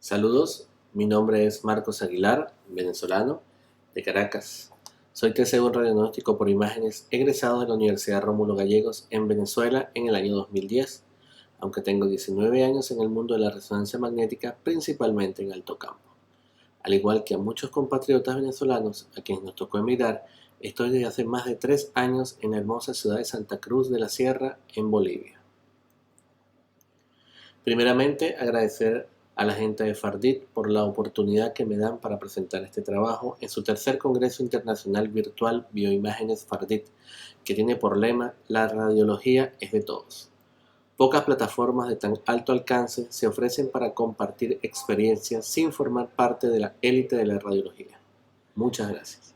Saludos, mi nombre es Marcos Aguilar, venezolano, de Caracas. Soy TCU en radiodiagnóstico por imágenes egresado de la Universidad Rómulo Gallegos en Venezuela en el año 2010, aunque tengo 19 años en el mundo de la resonancia magnética, principalmente en alto campo. Al igual que a muchos compatriotas venezolanos a quienes nos tocó emigrar, estoy desde hace más de 3 años en la hermosa ciudad de Santa Cruz de la Sierra, en Bolivia. Primeramente, agradecer a la gente de Fardit por la oportunidad que me dan para presentar este trabajo en su tercer Congreso Internacional Virtual Bioimágenes Fardit, que tiene por lema "La radiología es de todos". Pocas plataformas de tan alto alcance se ofrecen para compartir experiencias sin formar parte de la élite de la radiología. Muchas gracias.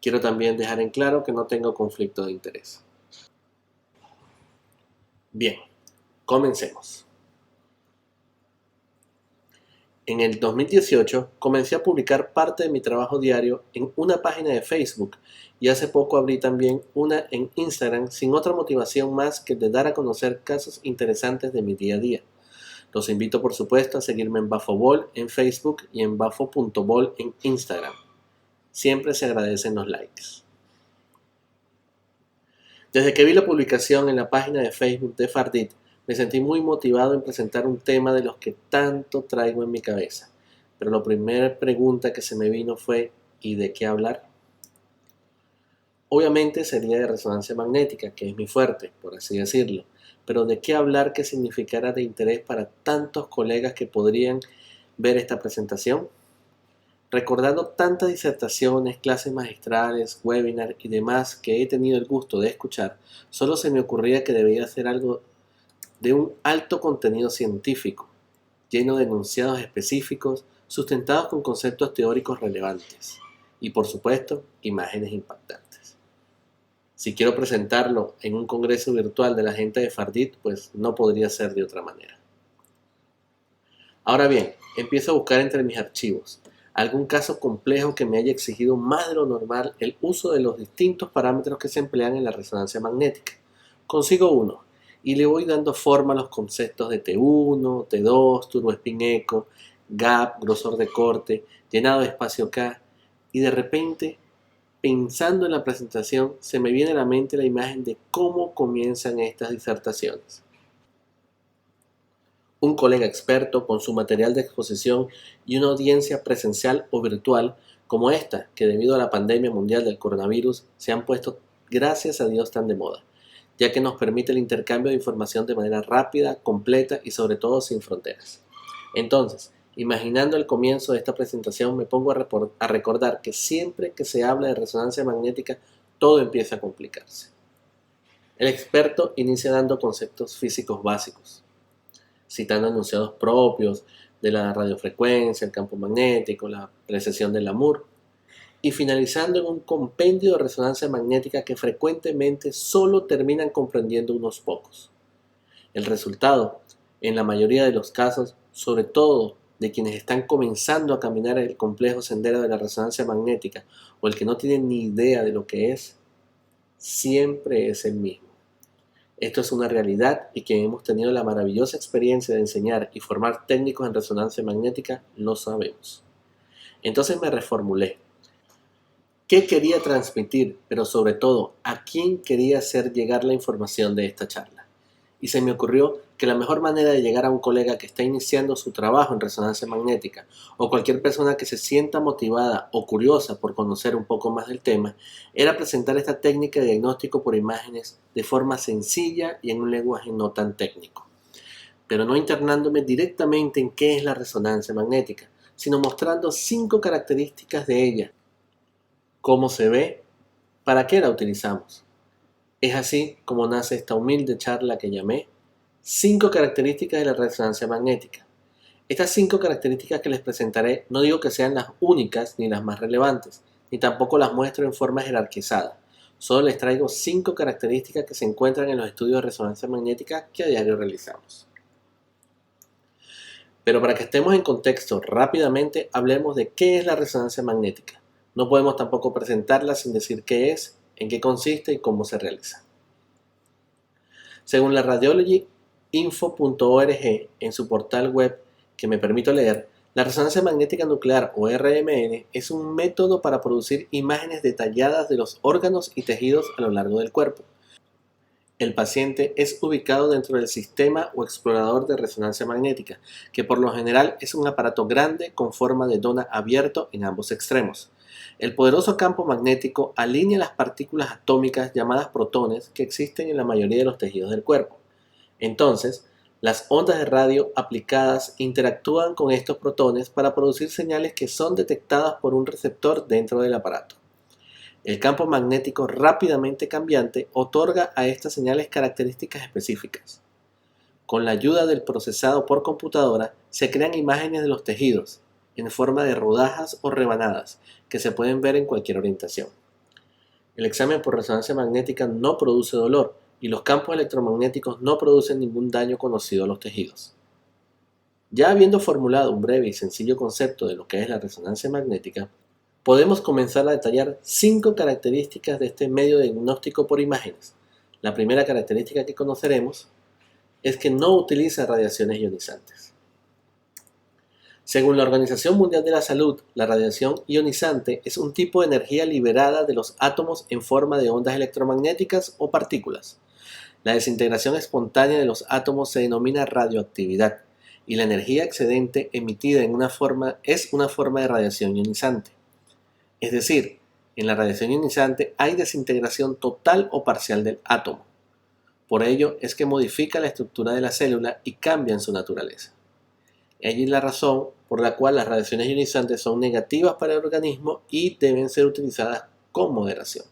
Quiero también dejar en claro que no tengo conflicto de interés. Bien, comencemos. En el 2018 comencé a publicar parte de mi trabajo diario en una página de Facebook y hace poco abrí también una en Instagram sin otra motivación más que de dar a conocer casos interesantes de mi día a día. Los invito por supuesto a seguirme en Bafobol en Facebook y en bafo.bol en Instagram. Siempre se agradecen los likes. Desde que vi la publicación en la página de Facebook de Fardit, me sentí muy motivado en presentar un tema de los que tanto traigo en mi cabeza. Pero la primera pregunta que se me vino fue: ¿y de qué hablar? Obviamente sería de resonancia magnética, que es mi fuerte, por así decirlo. Pero ¿de qué hablar que significara de interés para tantos colegas que podrían ver esta presentación? Recordando tantas disertaciones, clases magistrales, webinars y demás que he tenido el gusto de escuchar, solo se me ocurría que debía hacer algo de un alto contenido científico, lleno de enunciados específicos, sustentados con conceptos teóricos relevantes y, por supuesto, imágenes impactantes. Si quiero presentarlo en un congreso virtual de la gente de Fardit, pues no podría ser de otra manera. Ahora bien, empiezo a buscar entre mis archivos algún caso complejo que me haya exigido más de lo normal el uso de los distintos parámetros que se emplean en la resonancia magnética. Consigo uno y le voy dando forma a los conceptos de T1, T2, turbo spin echo, gap, grosor de corte, llenado de espacio K, y de repente, pensando en la presentación, se me viene a la mente la imagen de cómo comienzan estas disertaciones. Un colega experto con su material de exposición y una audiencia presencial o virtual como esta, que debido a la pandemia mundial del coronavirus se han puesto, gracias a Dios, tan de moda, ya que nos permite el intercambio de información de manera rápida, completa y sobre todo sin fronteras. Entonces, imaginando el comienzo de esta presentación, me pongo a recordar que siempre que se habla de resonancia magnética, todo empieza a complicarse. El experto inicia dando conceptos físicos básicos, citando enunciados propios de la radiofrecuencia, el campo magnético, la precesión del Lamour, y finalizando en un compendio de resonancia magnética que frecuentemente solo terminan comprendiendo unos pocos. El resultado, en la mayoría de los casos, sobre todo de quienes están comenzando a caminar el complejo sendero de la resonancia magnética o el que no tiene ni idea de lo que es, siempre es el mismo. Esto es una realidad y quienes hemos tenido la maravillosa experiencia de enseñar y formar técnicos en resonancia magnética lo sabemos. Entonces me reformulé. ¿Qué quería transmitir? Pero sobre todo, ¿a quién quería hacer llegar la información de esta charla? Y se me ocurrió que la mejor manera de llegar a un colega que está iniciando su trabajo en resonancia magnética o cualquier persona que se sienta motivada o curiosa por conocer un poco más del tema era presentar esta técnica de diagnóstico por imágenes de forma sencilla y en un lenguaje no tan técnico, pero no internándome directamente en qué es la resonancia magnética, sino mostrando 5 características de ella, cómo se ve, para qué la utilizamos. Es así como nace esta humilde charla que llamé 5 características de la resonancia magnética. Estas 5 características que les presentaré no digo que sean las únicas ni las más relevantes, ni tampoco las muestro en forma jerarquizada. Solo les traigo 5 características que se encuentran en los estudios de resonancia magnética que a diario realizamos. Pero para que estemos en contexto rápidamente, hablemos de qué es la resonancia magnética. No podemos tampoco presentarla sin decir qué es, en qué consiste y cómo se realiza. Según la Radiology info.org en su portal web que me permito leer, la resonancia magnética nuclear o RMN es un método para producir imágenes detalladas de los órganos y tejidos a lo largo del cuerpo. El paciente es ubicado dentro del sistema o explorador de resonancia magnética, que por lo general es un aparato grande con forma de dona abierto en ambos extremos. El poderoso campo magnético alinea las partículas atómicas llamadas protones que existen en la mayoría de los tejidos del cuerpo. Entonces, las ondas de radio aplicadas interactúan con estos protones para producir señales que son detectadas por un receptor dentro del aparato. El campo magnético rápidamente cambiante otorga a estas señales características específicas. Con la ayuda del procesado por computadora se crean imágenes de los tejidos en forma de rodajas o rebanadas que se pueden ver en cualquier orientación. El examen por resonancia magnética no produce dolor y los campos electromagnéticos no producen ningún daño conocido a los tejidos. Ya habiendo formulado un breve y sencillo concepto de lo que es la resonancia magnética, podemos comenzar a detallar 5 características de este medio de diagnóstico por imágenes. La primera característica que conoceremos es que no utiliza radiaciones ionizantes. Según la Organización Mundial de la Salud, la radiación ionizante es un tipo de energía liberada de los átomos en forma de ondas electromagnéticas o partículas. La desintegración espontánea de los átomos se denomina radioactividad y la energía excedente emitida es una forma de radiación ionizante. Es decir, en la radiación ionizante hay desintegración total o parcial del átomo. Por ello es que modifica la estructura de la célula y cambia su naturaleza. Ella es la razón por la cual las radiaciones ionizantes son negativas para el organismo y deben ser utilizadas con moderación.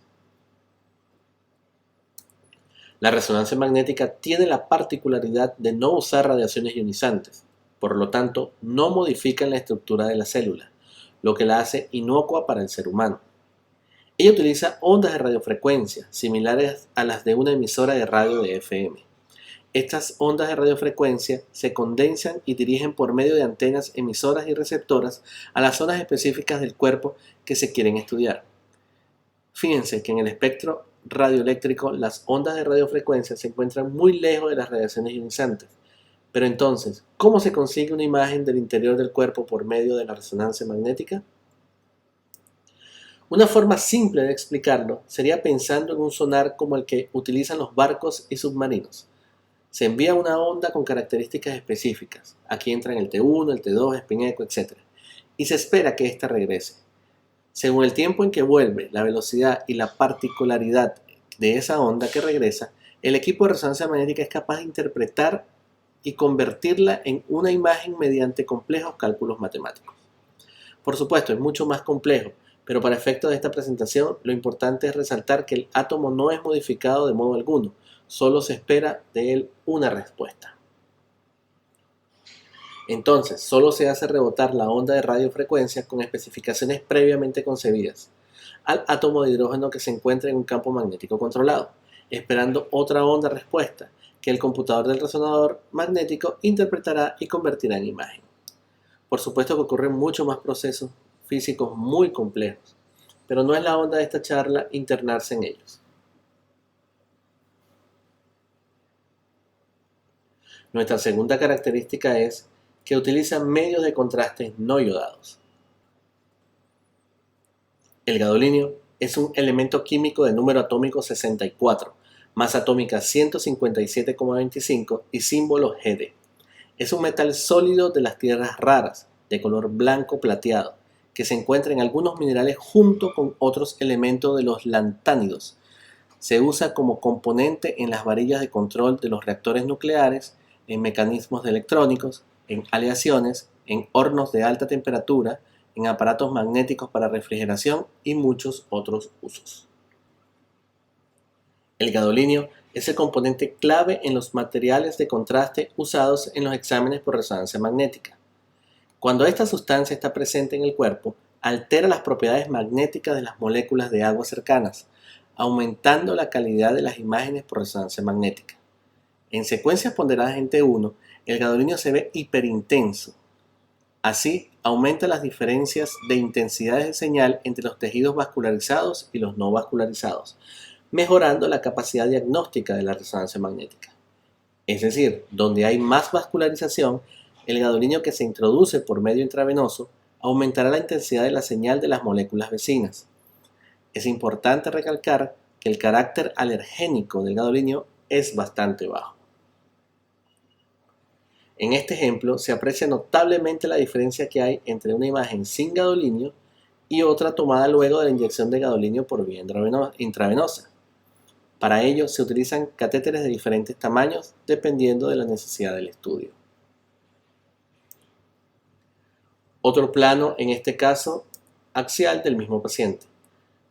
La resonancia magnética tiene la particularidad de no usar radiaciones ionizantes, por lo tanto no modifican la estructura de la célula, lo que la hace inocua para el ser humano. Ella utiliza ondas de radiofrecuencia, similares a las de una emisora de radio de FM. Estas ondas de radiofrecuencia se condensan y dirigen por medio de antenas emisoras y receptoras a las zonas específicas del cuerpo que se quieren estudiar. Fíjense que en el espectro radioeléctrico las ondas de radiofrecuencia se encuentran muy lejos de las radiaciones ionizantes. Pero entonces, ¿cómo se consigue una imagen del interior del cuerpo por medio de la resonancia magnética? Una forma simple de explicarlo sería pensando en un sonar como el que utilizan los barcos y submarinos. Se envía una onda con características específicas. Aquí entran el T1, el T2, spin echo, etc. Y se espera que ésta regrese. Según el tiempo en que vuelve, la velocidad y la particularidad de esa onda que regresa, el equipo de resonancia magnética es capaz de interpretar y convertirla en una imagen mediante complejos cálculos matemáticos. Por supuesto, es mucho más complejo, pero para efectos de esta presentación, lo importante es resaltar que el átomo no es modificado de modo alguno, solo se espera de él una respuesta. Entonces, solo se hace rebotar la onda de radiofrecuencia con especificaciones previamente concebidas al átomo de hidrógeno que se encuentra en un campo magnético controlado, esperando otra onda respuesta que el computador del resonador magnético interpretará y convertirá en imagen. Por supuesto que ocurren muchos más procesos físicos muy complejos, pero no es la onda de esta charla internarse en ellos. Nuestra segunda característica es que utiliza medios de contraste no iodados. El gadolinio es un elemento químico de número atómico 64, masa atómica 157,25 y símbolo Gd. Es un metal sólido de las tierras raras, de color blanco plateado, que se encuentra en algunos minerales junto con otros elementos de los lantánidos. Se usa como componente en las varillas de control de los reactores nucleares, en mecanismos electrónicos, en aleaciones, en hornos de alta temperatura, en aparatos magnéticos para refrigeración y muchos otros usos. El gadolinio es el componente clave en los materiales de contraste usados en los exámenes por resonancia magnética. Cuando esta sustancia está presente en el cuerpo, altera las propiedades magnéticas de las moléculas de agua cercanas, aumentando la calidad de las imágenes por resonancia magnética. En secuencias ponderadas en T1, el gadolinio se ve hiperintenso. Así, aumenta las diferencias de intensidades de señal entre los tejidos vascularizados y los no vascularizados, mejorando la capacidad diagnóstica de la resonancia magnética. Es decir, donde hay más vascularización, el gadolinio que se introduce por medio intravenoso aumentará la intensidad de la señal de las moléculas vecinas. Es importante recalcar que el carácter alergénico del gadolinio es bastante bajo. En este ejemplo se aprecia notablemente la diferencia que hay entre una imagen sin gadolinio y otra tomada luego de la inyección de gadolinio por vía intravenosa. Para ello se utilizan catéteres de diferentes tamaños dependiendo de la necesidad del estudio. Otro plano, en este caso, axial del mismo paciente.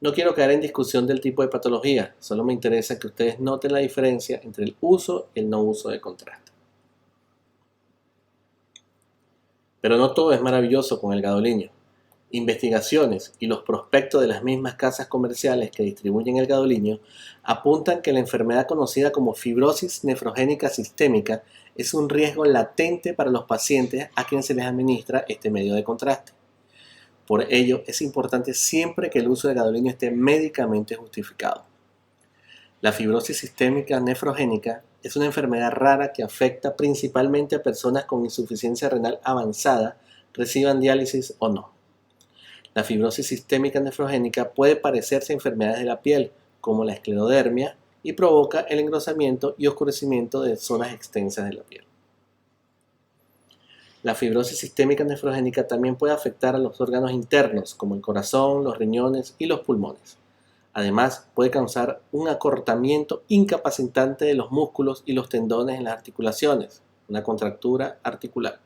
No quiero caer en discusión del tipo de patología, solo me interesa que ustedes noten la diferencia entre el uso y el no uso de contraste. Pero no todo es maravilloso con el gadolinio. Investigaciones y los prospectos de las mismas casas comerciales que distribuyen el gadolinio apuntan que la enfermedad conocida como fibrosis nefrogénica sistémica es un riesgo latente para los pacientes a quienes se les administra este medio de contraste. Por ello, es importante siempre que el uso de gadolinio esté médicamente justificado. La fibrosis sistémica nefrogénica es una enfermedad rara que afecta principalmente a personas con insuficiencia renal avanzada, reciban diálisis o no. La fibrosis sistémica nefrogénica puede parecerse a enfermedades de la piel, como la esclerodermia, y provoca el engrosamiento y oscurecimiento de zonas extensas de la piel. La fibrosis sistémica nefrogénica también puede afectar a los órganos internos, como el corazón, los riñones y los pulmones. Además, puede causar un acortamiento incapacitante de los músculos y los tendones en las articulaciones, una contractura articular.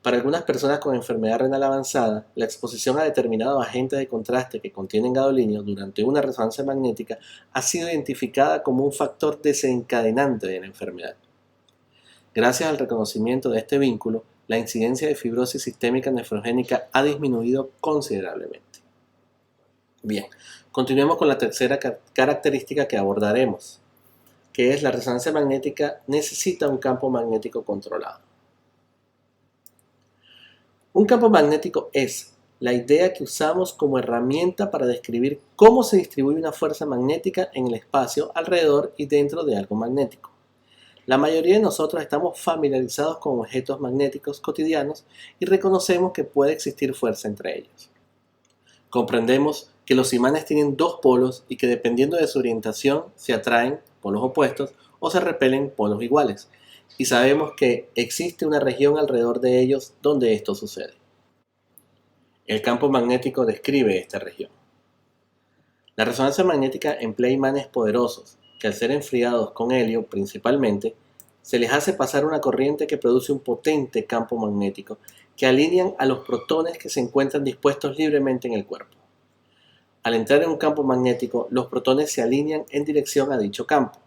Para algunas personas con enfermedad renal avanzada, la exposición a determinados agentes de contraste que contienen gadolinio durante una resonancia magnética ha sido identificada como un factor desencadenante de la enfermedad. Gracias al reconocimiento de este vínculo, la incidencia de fibrosis sistémica nefrogénica ha disminuido considerablemente. Bien, continuemos con la tercera característica que abordaremos, que es la resonancia magnética necesita un campo magnético controlado. Un campo magnético es la idea que usamos como herramienta para describir cómo se distribuye una fuerza magnética en el espacio alrededor y dentro de algo magnético. La mayoría de nosotros estamos familiarizados con objetos magnéticos cotidianos y reconocemos que puede existir fuerza entre ellos. Comprendemos que los imanes tienen dos polos y que dependiendo de su orientación se atraen polos opuestos o se repelen polos iguales. Y sabemos que existe una región alrededor de ellos donde esto sucede. El campo magnético describe esta región. La resonancia magnética emplea imanes poderosos que al ser enfriados con helio principalmente, se les hace pasar una corriente que produce un potente campo magnético que alinean a los protones que se encuentran dispuestos libremente en el cuerpo. Al entrar en un campo magnético, los protones se alinean en dirección a dicho campo.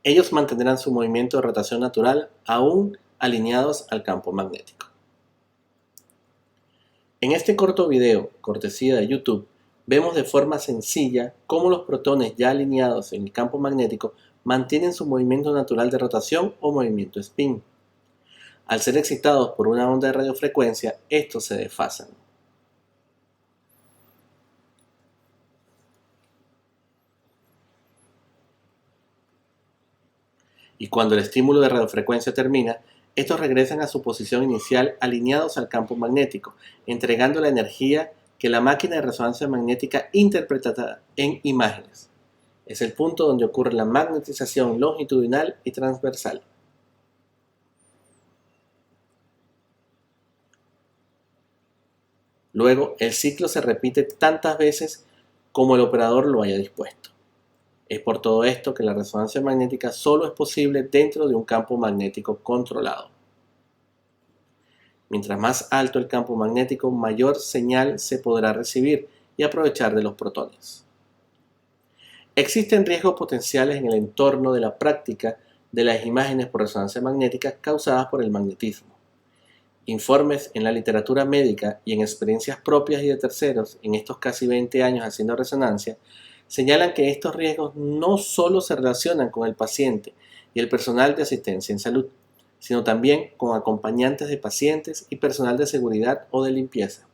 Ellos mantendrán su movimiento de rotación natural aún alineados al campo magnético. En este corto video, cortesía de YouTube, vemos de forma sencilla cómo los protones ya alineados en el campo magnético mantienen su movimiento natural de rotación o movimiento spin. Al ser excitados por una onda de radiofrecuencia, estos se desfasan. Y cuando el estímulo de radiofrecuencia termina, estos regresan a su posición inicial alineados al campo magnético, entregando la energía que la máquina de resonancia magnética interpreta en imágenes. Es el punto donde ocurre la magnetización longitudinal y transversal. Luego, el ciclo se repite tantas veces como el operador lo haya dispuesto. Es por todo esto que la resonancia magnética solo es posible dentro de un campo magnético controlado. Mientras más alto el campo magnético, mayor señal se podrá recibir y aprovechar de los protones. Existen riesgos potenciales en el entorno de la práctica de las imágenes por resonancia magnética causadas por el magnetismo. Informes en la literatura médica y en experiencias propias y de terceros en estos casi 20 años haciendo resonancia señalan que estos riesgos no solo se relacionan con el paciente y el personal de asistencia en salud, sino también con acompañantes de pacientes y personal de seguridad o de limpieza.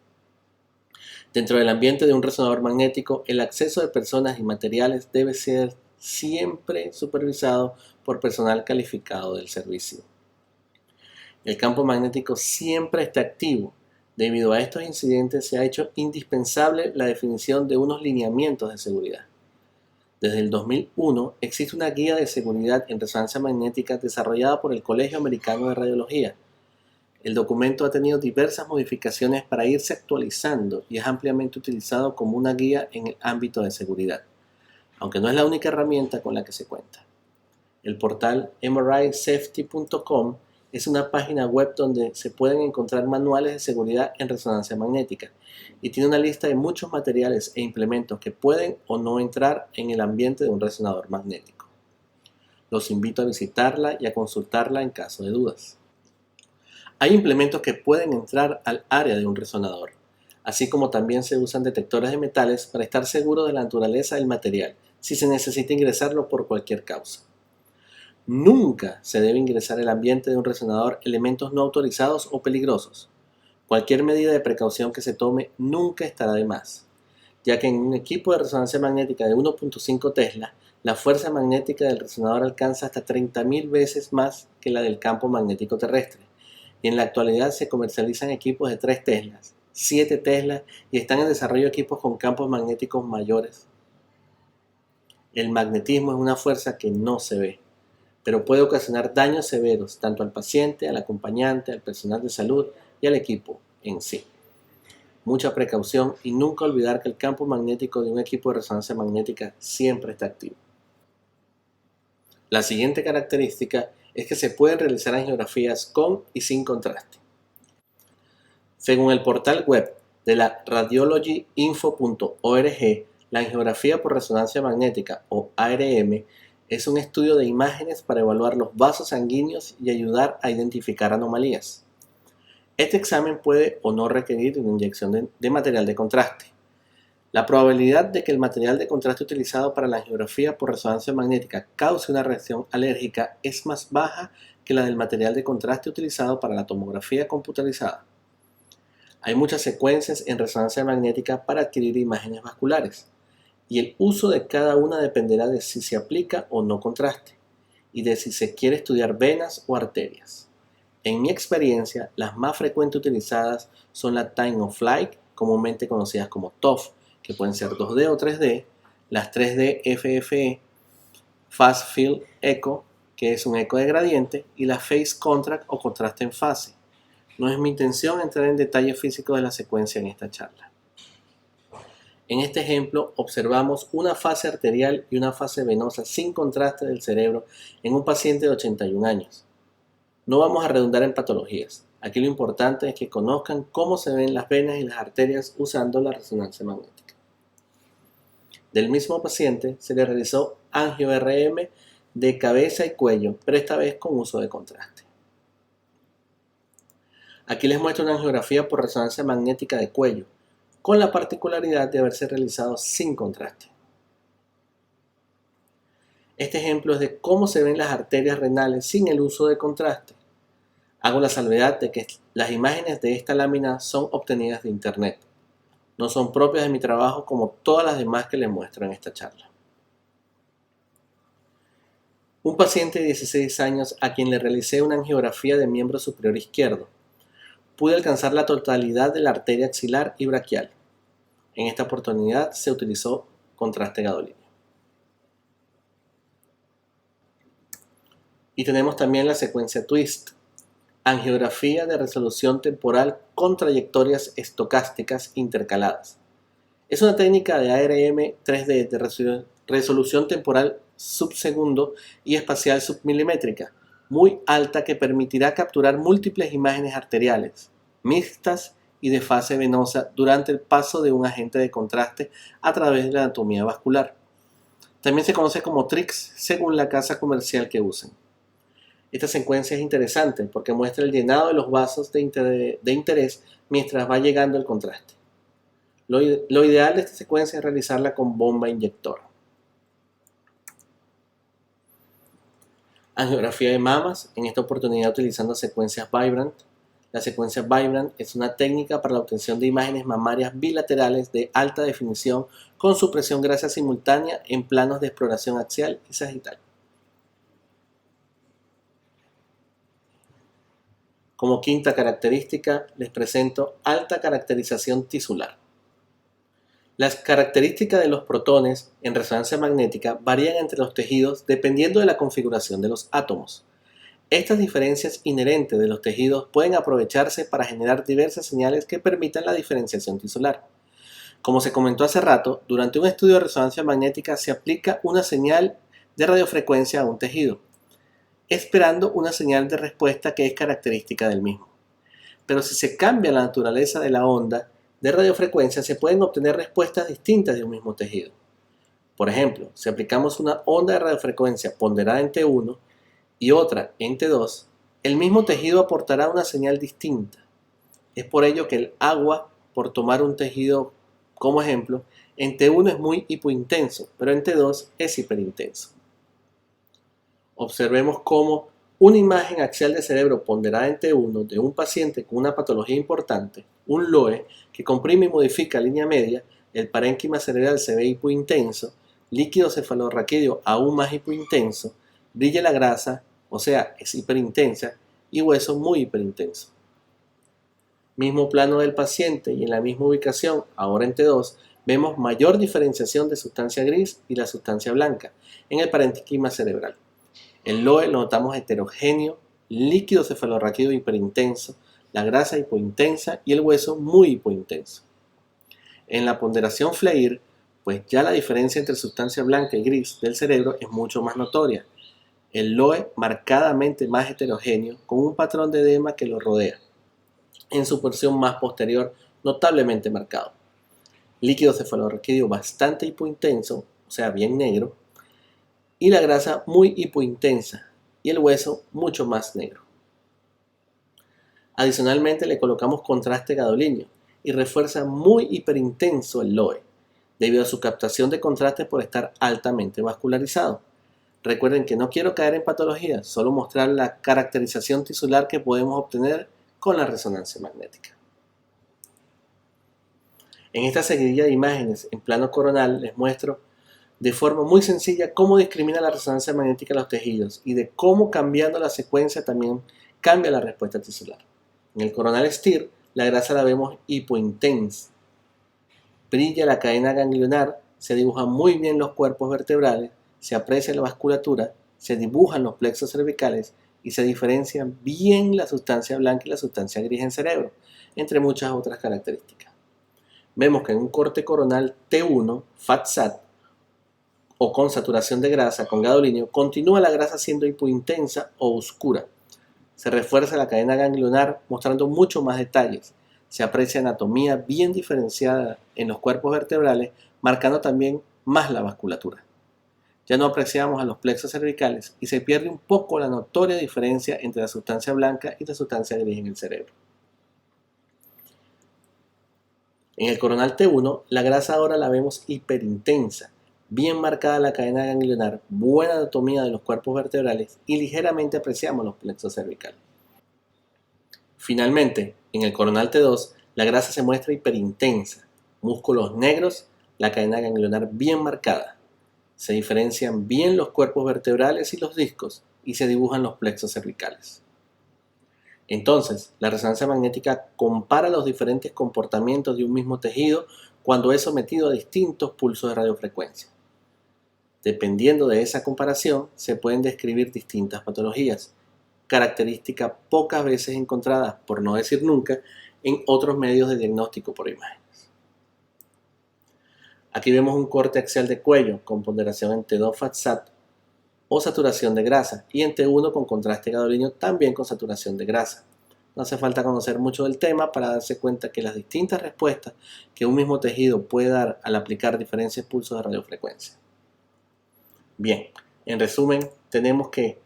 Dentro del ambiente de un resonador magnético, el acceso de personas y materiales debe ser siempre supervisado por personal calificado del servicio. El campo magnético siempre está activo. Debido a estos incidentes se ha hecho indispensable la definición de unos lineamientos de seguridad. Desde el 2001 existe una guía de seguridad en resonancia magnética desarrollada por el Colegio Americano de Radiología. El documento ha tenido diversas modificaciones para irse actualizando y es ampliamente utilizado como una guía en el ámbito de seguridad, aunque no es la única herramienta con la que se cuenta. El portal MRISafety.com es una página web donde se pueden encontrar manuales de seguridad en resonancia magnética y tiene una lista de muchos materiales e implementos que pueden o no entrar en el ambiente de un resonador magnético. Los invito a visitarla y a consultarla en caso de dudas. Hay implementos que pueden entrar al área de un resonador, así como también se usan detectores de metales para estar seguro de la naturaleza del material, si se necesita ingresarlo por cualquier causa. Nunca se debe ingresar al ambiente de un resonador elementos no autorizados o peligrosos. Cualquier medida de precaución que se tome nunca estará de más, ya que en un equipo de resonancia magnética de 1.5 Tesla, la fuerza magnética del resonador alcanza hasta 30.000 veces más que la del campo magnético terrestre, y en la actualidad se comercializan equipos de 3 Teslas, 7 Teslas y están en desarrollo equipos con campos magnéticos mayores. El magnetismo es una fuerza que no se ve, pero puede ocasionar daños severos tanto al paciente, al acompañante, al personal de salud y al equipo en sí. Mucha precaución y nunca olvidar que el campo magnético de un equipo de resonancia magnética siempre está activo. La siguiente característica es que se pueden realizar angiografías con y sin contraste. Según el portal web de la radiologyinfo.org, la angiografía por resonancia magnética o ARM es un estudio de imágenes para evaluar los vasos sanguíneos y ayudar a identificar anomalías. Este examen puede o no requerir una inyección de material de contraste. La probabilidad de que el material de contraste utilizado para la angiografía por resonancia magnética cause una reacción alérgica es más baja que la del material de contraste utilizado para la tomografía computarizada. Hay muchas secuencias en resonancia magnética para adquirir imágenes vasculares, y el uso de cada una dependerá de si se aplica o no contraste, y de si se quiere estudiar venas o arterias. En mi experiencia, las más frecuentemente utilizadas son la Time of Flight, comúnmente conocidas como TOF, que pueden ser 2D o 3D, las 3D FFE, Fast Field Echo, que es un eco de gradiente, y la Phase Contrast o contraste en fase. No es mi intención entrar en detalles físicos de la secuencia en esta charla. En este ejemplo observamos una fase arterial y una fase venosa sin contraste del cerebro en un paciente de 81 años. No vamos a redundar en patologías. Aquí lo importante es que conozcan cómo se ven las venas y las arterias usando la resonancia magnética. Del mismo paciente se le realizó angio-RM de cabeza y cuello, pero esta vez con uso de contraste. Aquí les muestro una angiografía por resonancia magnética de cuello, con la particularidad de haberse realizado sin contraste. Este ejemplo es de cómo se ven las arterias renales sin el uso de contraste. Hago la salvedad de que las imágenes de esta lámina son obtenidas de internet. No son propias de mi trabajo como todas las demás que les muestro en esta charla. Un paciente de 16 años a quien le realicé una angiografía de miembro superior izquierdo. Pude alcanzar la totalidad de la arteria axilar y braquial. En esta oportunidad se utilizó contraste gadolíneo. Y tenemos también la secuencia TWIST, angiografía de resolución temporal con trayectorias estocásticas intercaladas. Es una técnica de ARM 3D de resolución temporal subsegundo y espacial submilimétrica, muy alta, que permitirá capturar múltiples imágenes arteriales, mixtas y de fase venosa durante el paso de un agente de contraste a través de la anatomía vascular. También se conoce como TRIX según la casa comercial que usen. Esta secuencia es interesante porque muestra el llenado de los vasos de interés mientras va llegando el contraste. Lo ideal de esta secuencia es realizarla con bomba inyector. Angiografía de mamas, en esta oportunidad utilizando secuencias Vibrant. La secuencia Vibrant es una técnica para la obtención de imágenes mamarias bilaterales de alta definición con supresión gracias simultánea en planos de exploración axial y sagital. Como quinta característica, les presento alta caracterización tisular. Las características de los protones en resonancia magnética varían entre los tejidos dependiendo de la configuración de los átomos. Estas diferencias inherentes de los tejidos pueden aprovecharse para generar diversas señales que permitan la diferenciación tisular. Como se comentó hace rato, durante un estudio de resonancia magnética se aplica una señal de radiofrecuencia a un tejido, esperando una señal de respuesta que es característica del mismo. Pero si se cambia la naturaleza de la onda de radiofrecuencia, se pueden obtener respuestas distintas de un mismo tejido. Por ejemplo, si aplicamos una onda de radiofrecuencia ponderada en T1 y otra en T2, el mismo tejido aportará una señal distinta. Es por ello que el agua, por tomar un tejido como ejemplo, en T1 es muy hipointenso, pero en T2 es hiperintenso. Observemos cómo una imagen axial de cerebro ponderada en T1 de un paciente con una patología importante, un LOE, que comprime y modifica línea media, el parénquima cerebral se ve hipointenso, líquido cefalorraquídeo aún más hipointenso, brilla la grasa, o sea, es hiperintensa, y hueso muy hiperintenso. Mismo plano del paciente y en la misma ubicación, ahora en T2, vemos mayor diferenciación de sustancia gris y la sustancia blanca en el parénquima cerebral. El LOE lo notamos heterogéneo, líquido cefalorraquídeo hiperintenso, la grasa hipointensa y el hueso muy hipointenso. En la ponderación FLAIR, pues ya la diferencia entre sustancia blanca y gris del cerebro es mucho más notoria. El LOE marcadamente más heterogéneo con un patrón de edema que lo rodea, en su porción más posterior notablemente marcado. Líquido cefalorraquídeo bastante hipointenso, o sea bien negro, y la grasa muy hipointensa y el hueso mucho más negro. Adicionalmente le colocamos contraste gadolíneo y refuerza muy hiperintenso el LOE, debido a su captación de contraste por estar altamente vascularizado. Recuerden que no quiero caer en patología, solo mostrar la caracterización tisular que podemos obtener con la resonancia magnética. En esta seguidilla de imágenes en plano coronal les muestro de forma muy sencilla cómo discrimina la resonancia magnética los tejidos y de cómo cambiando la secuencia también cambia la respuesta tisular. En el coronal STIR, la grasa la vemos hipointensa. Brilla la cadena ganglionar, se dibujan muy bien los cuerpos vertebrales, se aprecia la vasculatura, se dibujan los plexos cervicales y se diferencian bien la sustancia blanca y la sustancia gris en cerebro, entre muchas otras características. Vemos que en un corte coronal T1, FAT-SAT, o con saturación de grasa con gadolinio, continúa la grasa siendo hipointensa o oscura. Se refuerza la cadena ganglionar mostrando mucho más detalles. Se aprecia anatomía bien diferenciada en los cuerpos vertebrales, marcando también más la vasculatura. Ya no apreciamos a los plexos cervicales y se pierde un poco la notoria diferencia entre la sustancia blanca y la sustancia gris en el cerebro. En el coronal T1, la grasa ahora la vemos hiperintensa, bien marcada la cadena ganglionar, buena anatomía de los cuerpos vertebrales y ligeramente apreciamos los plexos cervicales. Finalmente, en el coronal T2, la grasa se muestra hiperintensa, músculos negros, la cadena ganglionar bien marcada. Se diferencian bien los cuerpos vertebrales y los discos y se dibujan los plexos cervicales. Entonces, la resonancia magnética compara los diferentes comportamientos de un mismo tejido cuando es sometido a distintos pulsos de radiofrecuencia. Dependiendo de esa comparación, se pueden describir distintas patologías, características pocas veces encontradas, por no decir nunca, en otros medios de diagnóstico por imágenes. Aquí vemos un corte axial de cuello con ponderación en T2 FAT-SAT o saturación de grasa y en T1 con contraste gadolíneo también con saturación de grasa. No hace falta conocer mucho del tema para darse cuenta que las distintas respuestas que un mismo tejido puede dar al aplicar diferentes pulsos de radiofrecuencia. Bien, en resumen, tenemos que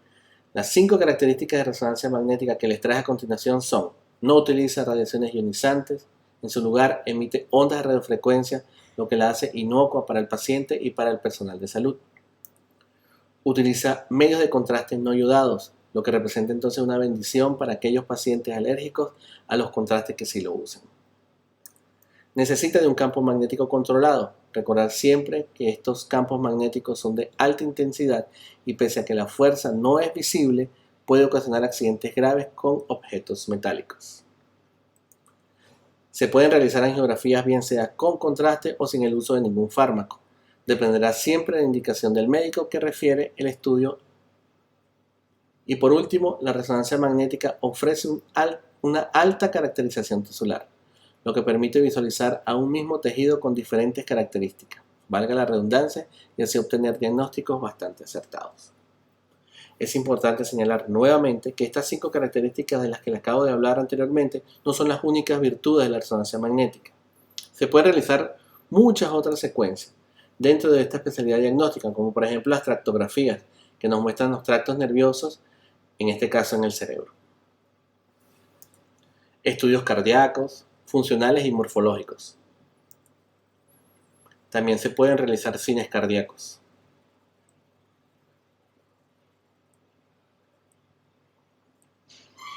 las 5 características de resonancia magnética que les traje a continuación son: no utiliza radiaciones ionizantes, en su lugar emite ondas de radiofrecuencia, lo que la hace inocua para el paciente y para el personal de salud. Utiliza medios de contraste no iodados, lo que representa entonces una bendición para aquellos pacientes alérgicos a los contrastes que sí lo usan. Necesita de un campo magnético controlado. Recordar siempre que estos campos magnéticos son de alta intensidad y pese a que la fuerza no es visible, puede ocasionar accidentes graves con objetos metálicos. Se pueden realizar angiografías bien sea con contraste o sin el uso de ningún fármaco. Dependerá siempre de la indicación del médico que refiere el estudio. Y por último, la resonancia magnética ofrece una alta caracterización tisular, lo que permite visualizar a un mismo tejido con diferentes características, valga la redundancia, y así obtener diagnósticos bastante acertados. Es importante señalar nuevamente que estas 5 características de las que les acabo de hablar anteriormente no son las únicas virtudes de la resonancia magnética. Se pueden realizar muchas otras secuencias dentro de esta especialidad diagnóstica, como por ejemplo las tractografías, que nos muestran los tractos nerviosos, en este caso en el cerebro. Estudios cardíacos, funcionales y morfológicos. También se pueden realizar cines cardíacos.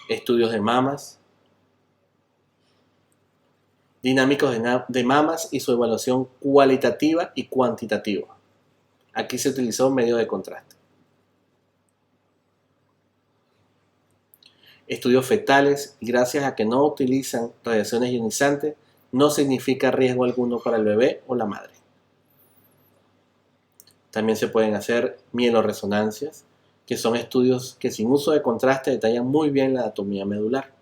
Estudios de mamas, dinámicos de mamas y su evaluación cualitativa y cuantitativa. Aquí se utilizó un medio de contraste. Estudios fetales, y gracias a que no utilizan radiaciones ionizantes, no significa riesgo alguno para el bebé o la madre. También se pueden hacer mieloresonancias, que son estudios que sin uso de contraste detallan muy bien la anatomía medular.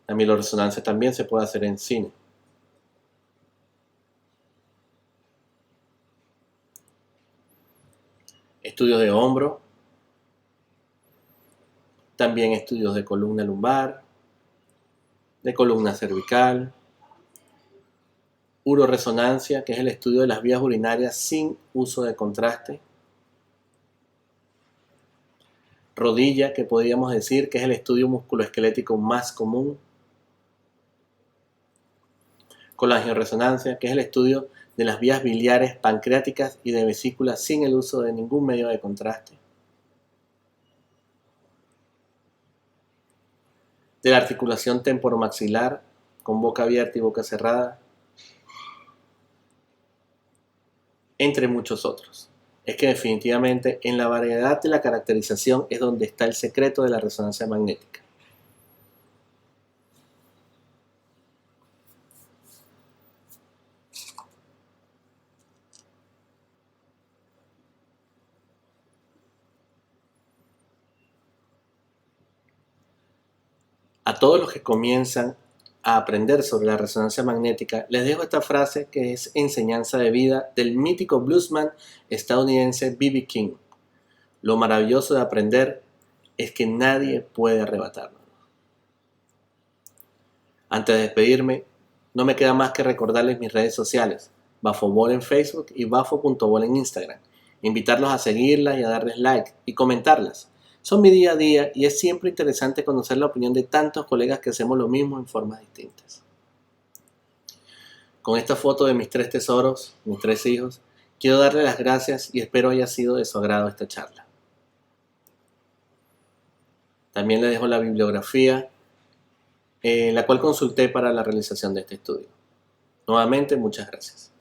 La mieloresonancia también se puede hacer en cine. Estudios de hombro, también estudios de columna lumbar, de columna cervical, uroresonancia, que es el estudio de las vías urinarias sin uso de contraste, rodilla, que podríamos decir que es el estudio musculoesquelético más común, colangioresonancia, que es el estudio de las vías biliares, pancreáticas y de vesícula sin el uso de ningún medio de contraste, de la articulación temporomaxilar con boca abierta y boca cerrada, entre muchos otros. Es que definitivamente en la variedad de la caracterización es donde está el secreto de la resonancia magnética. A todos los que comienzan a aprender sobre la resonancia magnética, les dejo esta frase que es enseñanza de vida del mítico bluesman estadounidense B.B. King. Lo maravilloso de aprender es que nadie puede arrebatarnos. Antes de despedirme, no me queda más que recordarles mis redes sociales, Bafobol en Facebook y bafo.bol en Instagram. Invitarlos a seguirlas y a darles like y comentarlas. Son mi día a día y es siempre interesante conocer la opinión de tantos colegas que hacemos lo mismo en formas distintas. Con esta foto de mis 3 tesoros, mis 3 hijos, quiero darles las gracias y espero haya sido de su agrado esta charla. También les dejo la bibliografía, la cual consulté para la realización de este estudio. Nuevamente, muchas gracias.